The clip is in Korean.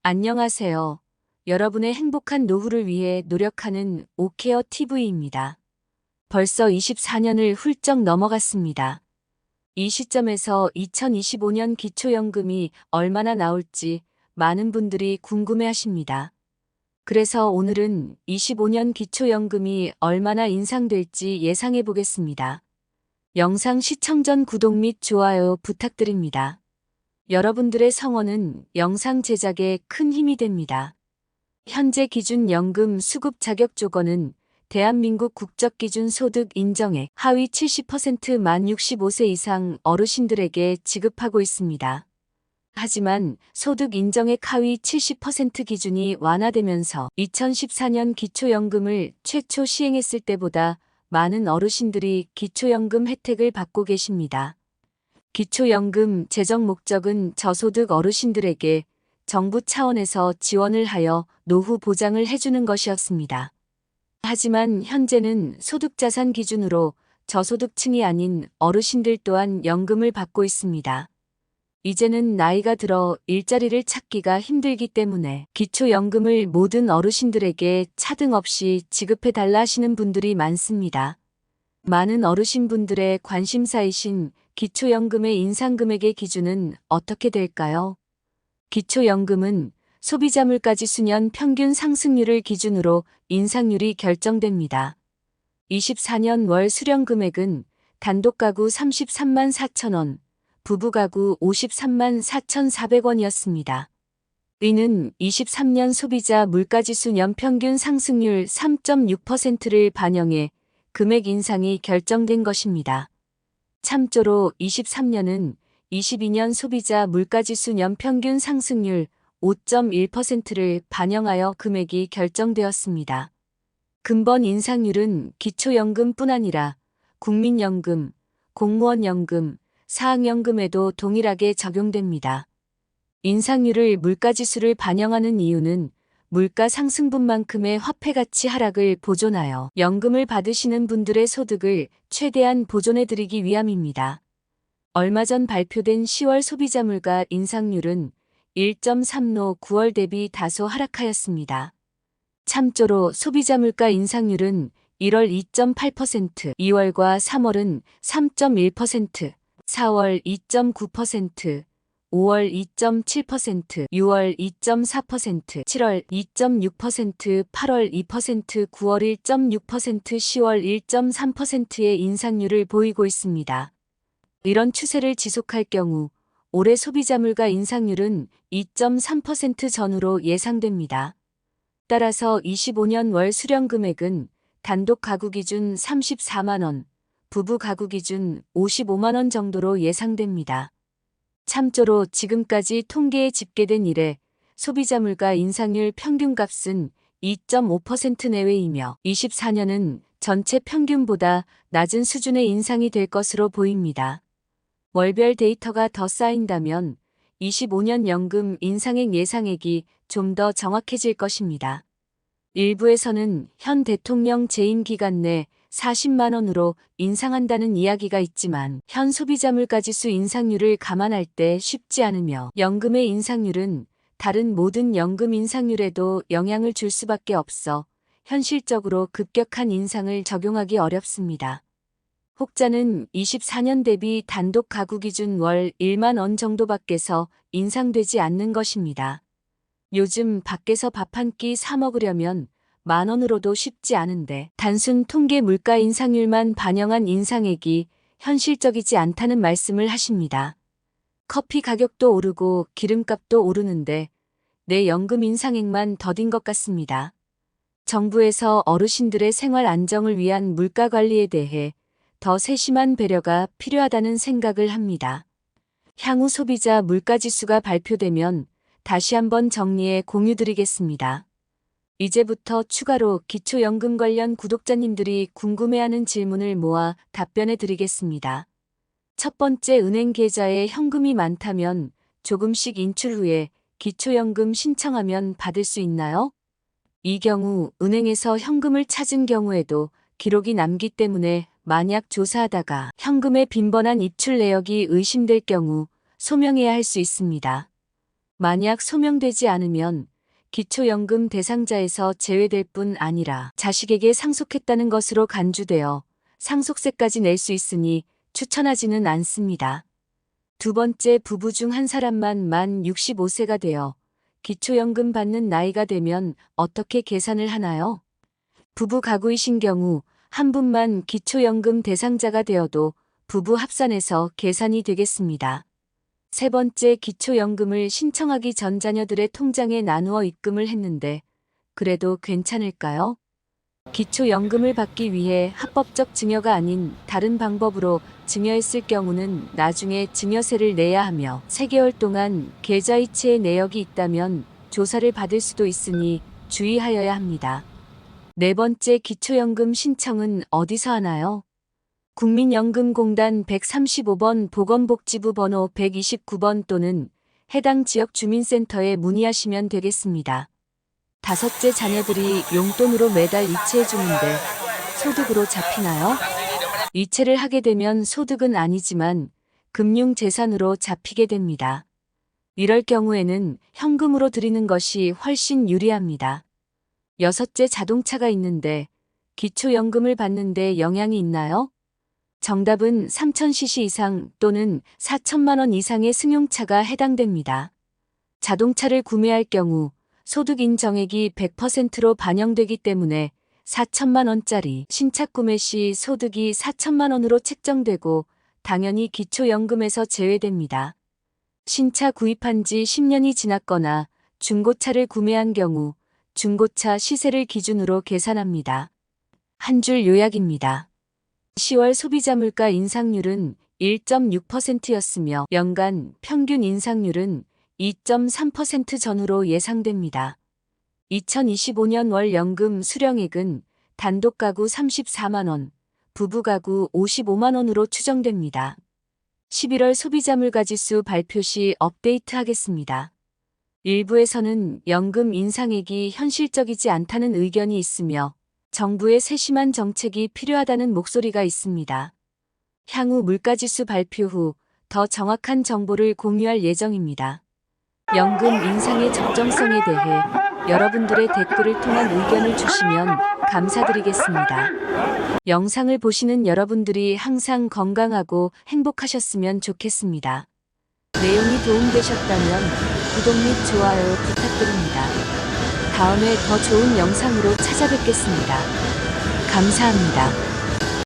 안녕하세요. 여러분의 행복한 노후를 위해 노력하는 오케어 TV입니다. 벌써 24년을 훌쩍 넘어갔습니다. 이 시점에서 2025년 기초연금이 얼마나 나올지 많은 분들이 궁금해 하십니다. 그래서 오늘은 25년 기초연금이 얼마나 인상될지 예상해 보겠습니다. 영상 시청 전 구독 및 좋아요 부탁드립니다. 여러분들의 성원은 영상 제작에 큰 힘이 됩니다. 현재 기준 연금 수급 자격 조건은 대한민국 국적기준 소득 인정액 하위 70% 만 65세 이상 어르신들에게 지급하고 있습니다. 하지만 소득 인정액 하위 70% 기준이 완화되면서 2014년 기초연금을 최초 시행했을 때보다 많은 어르신들이 기초연금 혜택을 받고 계십니다. 기초연금 제정 목적은 저소득 어르신들에게 정부 차원에서 지원을 하여 노후 보장을 해주는 것이었습니다. 하지만 현재는 소득자산 기준으로 저소득층이 아닌 어르신들 또한 연금을 받고 있습니다. 이제는 나이가 들어 일자리를 찾기가 힘들기 때문에 기초연금을 모든 어르신들에게 차등 없이 지급해달라 하시는 분들이 많습니다. 많은 어르신분들의 관심사이신 기초연금의 인상금액의 기준은 어떻게 될까요? 기초연금은 소비자 물가지수년 평균 상승률을 기준으로 인상률이 결정됩니다. 24년 월 수령금액은 단독가구 33만 4천 원, 부부가구 53만 4,400원이었습니다. 이는 23년 소비자 물가지수 연평균 상승률 3.6%를 반영해 금액 인상이 결정된 것입니다. 참조로 23년은 22년 소비자 물가지수 연평균 상승률 5.1%를 반영하여 금액이 결정되었습니다. 근본 인상률은 기초연금뿐 아니라 국민연금, 공무원연금, 사학연금에도 동일하게 적용됩니다. 인상률을 물가지수를 반영하는 이유는 물가 상승분만큼의 화폐가치 하락을 보존하여 연금을 받으시는 분들의 소득을 최대한 보존해드리기 위함입니다. 얼마 전 발표된 10월 소비자 물가 인상률은 1.3로 9월 대비 다소 하락하였습니다. 참조로 소비자 물가 인상률은 1월 2.8%, 2월과 3월은 3.1%, 4월 2.9%, 5월 2.7%, 6월 2.4%, 7월 2.6%, 8월 2%, 9월 1.6%, 10월 1.3%의 인상률을 보이고 있습니다. 이런 추세를 지속할 경우 올해 소비자 물가 인상률은 2.3% 전후로 예상됩니다. 따라서 25년 월 수령 금액은 단독 가구 기준 34만 원, 부부 가구 기준 55만 원 정도로 예상됩니다. 참조로 지금까지 통계에 집계된 이래 소비자 물가 인상률 평균값은 2.5% 내외이며 24년은 전체 평균보다 낮은 수준의 인상이 될 것으로 보입니다. 월별 데이터가 더 쌓인다면 25년 연금 인상액 예상액이 좀 더 정확해질 것입니다. 일부에서는 현 대통령 재임 기간 내 40만 원으로 인상한다는 이야기가 있지만 현 소비자 물가지수 인상률을 감안할 때 쉽지 않으며 연금의 인상률은 다른 모든 연금 인상률에도 영향을 줄 수밖에 없어 현실적으로 급격한 인상을 적용하기 어렵습니다. 혹자는 24년 대비 단독 가구 기준 월 1만 원 정도밖에서 인상되지 않는 것입니다. 요즘 밖에서 밥 한 끼 사 먹으려면 만 원으로도 쉽지 않은데 단순 통계 물가 인상률만 반영한 인상액이 현실적이지 않다는 말씀을 하십니다. 커피 가격도 오르고 기름값도 오르는데 내 연금 인상액만 더딘 것 같습니다. 정부에서 어르신들의 생활 안정을 위한 물가 관리에 대해 더 세심한 배려가 필요하다는 생각을 합니다. 향후 소비자 물가지수가 발표되면 다시 한번 정리해 공유드리겠습니다. 이제부터 추가로 기초연금 관련 구독자님들이 궁금해하는 질문을 모아 답변해 드리겠습니다. 첫 번째, 은행 계좌에 현금이 많다면 조금씩 인출 후에 기초연금 신청하면 받을 수 있나요? 이 경우 은행에서 현금을 찾은 경우에도 기록이 남기 때문에 만약 조사하다가 현금의 빈번한 입출 내역이 의심될 경우 소명해야 할 수 있습니다. 만약 소명되지 않으면 기초연금 대상자에서 제외될 뿐 아니라 자식에게 상속했다는 것으로 간주되어 상속세까지 낼 수 있으니 추천하지는 않습니다. 두 번째, 부부 중 한 사람만 만 65세가 되어 기초연금 받는 나이가 되면 어떻게 계산을 하나요? 부부 가구이신 경우 한 분만 기초연금 대상자가 되어도 부부 합산해서 계산이 되겠습니다. 세 번째, 기초연금을 신청하기 전 자녀들의 통장에 나누어 입금을 했는데 그래도 괜찮을까요? 기초연금을 받기 위해 합법적 증여가 아닌 다른 방법으로 증여했을 경우는 나중에 증여세를 내야 하며 3개월 동안 계좌이체에 내역이 있다면 조사를 받을 수도 있으니 주의하여야 합니다. 네 번째, 기초연금 신청은 어디서 하나요? 국민연금공단 135번 보건복지부 번호 129번 또는 해당 지역 주민센터에 문의하시면 되겠습니다. 다섯째, 자녀들이 용돈으로 매달 이체해 주는데 소득으로 잡히나요? 이체를 하게 되면 소득은 아니지만 금융재산으로 잡히게 됩니다. 이럴 경우에는 현금으로 드리는 것이 훨씬 유리합니다. 여섯째, 자동차가 있는데 기초연금을 받는데 영향이 있나요? 정답은 3000cc 이상 또는 4천만 원 이상의 승용차가 해당됩니다. 자동차를 구매할 경우 소득 인정액이 100%로 반영되기 때문에 4천만 원짜리 신차 구매 시 소득이 4천만 원으로 책정되고 당연히 기초연금에서 제외됩니다. 신차 구입한 지 10년이 지났거나 중고차를 구매한 경우 중고차 시세를 기준으로 계산합니다. 한 줄 요약입니다. 10월 소비자 물가 인상률은 1.6%였으며 연간 평균 인상률은 2.3% 전후로 예상됩니다. 2025년 월 연금 수령액은 단독 가구 34만 원, 부부 가구 55만 원으로 추정됩니다. 11월 소비자 물가지수 발표 시 업데이트하겠습니다. 일부에서는 연금 인상액이 현실적이지 않다는 의견이 있으며 정부의 세심한 정책이 필요하다는 목소리가 있습니다. 향후 물가지수 발표 후 더 정확한 정보를 공유할 예정입니다. 연금 인상의 적정성에 대해 여러분들의 댓글을 통한 의견을 주시면 감사드리겠습니다. 영상을 보시는 여러분들이 항상 건강하고 행복하셨으면 좋겠습니다. 내용이 도움되셨다면 구독 및 좋아요 부탁드립니다. 다음에 더 좋은 영상으로 찾아뵙겠습니다. 감사합니다.